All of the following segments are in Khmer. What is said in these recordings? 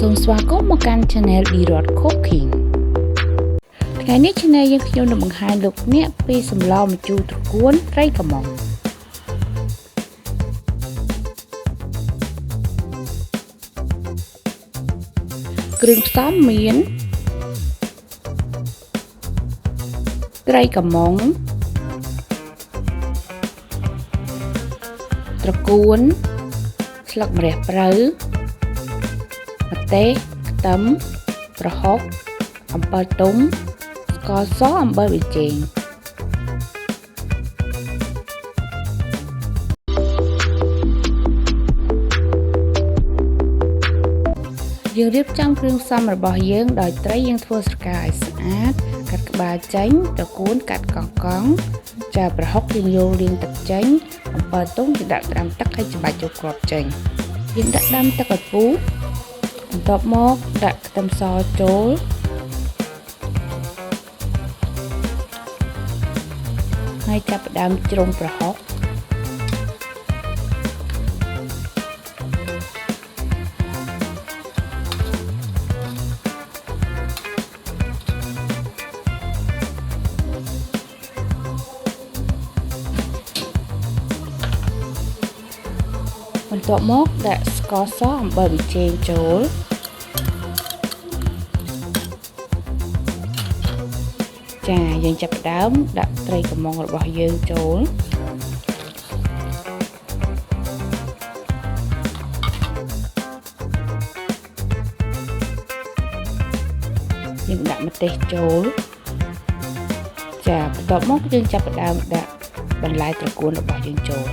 សូមស្វាគមន៍មកកាន់ Channel D-Rod Cooking ថ្ងៃនេះ Channel យើងខ្ញុំនឹងបង្ហាញលោកអ្នកពីសម្លម្ជូរត្រកួនត្រីកមុងគ្រឿងផ្សំមានត្រីកមុងត្រកួនស្លឹកម្រះព្រៅម្ទេសខ្ទឹមប្រហុកអំបិលទុំស្ករសអំបិលប៊ីចេងយើងរៀបចំគ្រឿងផ្សំរបស់យើងដោយត្រីយើងធ្វើស្រកាឲ្យស្អាតកាត់ក្បាលចេញត្រកួនកាត់កង់ៗចាប្រហុកយើងយកលាងទឹកចេញអំបិលទុំយើងដាក់ត្រាំទឹកឲ្យច្របាច់ចូលគ្រាប់ចេញយើងដាក់ដាំទឹកឲ្យពុះបន្ទាប់មកដាក់ខ្ទឹមសចូលហើយចាប់ផ្ដើមជ្រុំប្រហុកបន្ទាប់មកដាក់ស្ករសអំបិលប៊ីចេងចូលចាយើងចាប់ផ្ដើមដាក់ត្រីកមុងរបស់យើងចូលយើងដាក់ម្ទេសចូលចាបន្ទាប់មកយើងចាប់ផ្ដើមដាក់បន្លែត្រកួនរបស់យើងចូល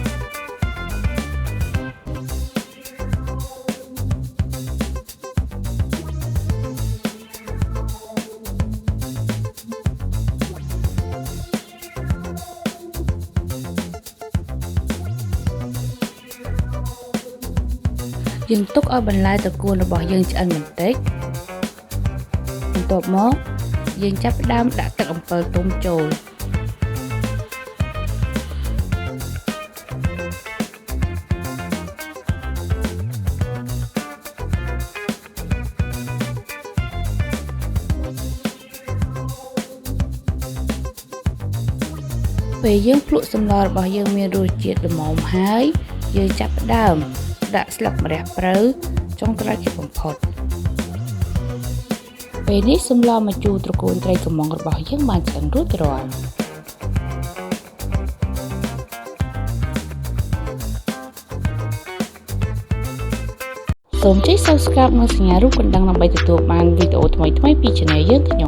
យើងទុកឲ្យបន្លែត្រកួនរបស់យើងឆ្អិនបន្តិចបន្ទាប់មកយើងចាប់ផ្ដើមដាក់ទឹកអំពិលទុំចូលពេលយើងភ្លក់សម្លរបស់យើងមានរសជាតិល្មមហើយយើងចាប់ផ្ដើមដាក់ស្លឹកម្រះព្រៅចុងក្រោយជាបំផុតពេលនេះសម្លម្ជូរត្រកួនត្រីកមុងរបស់យើងបានឆ្អិនរួចរាល់សូមចុច Subscribe និងសញ្ញារូបកណ្ដឹងដើម្បីទទួលបានវីដេអូថ្មីៗពី Channel យើងខ្ញុំ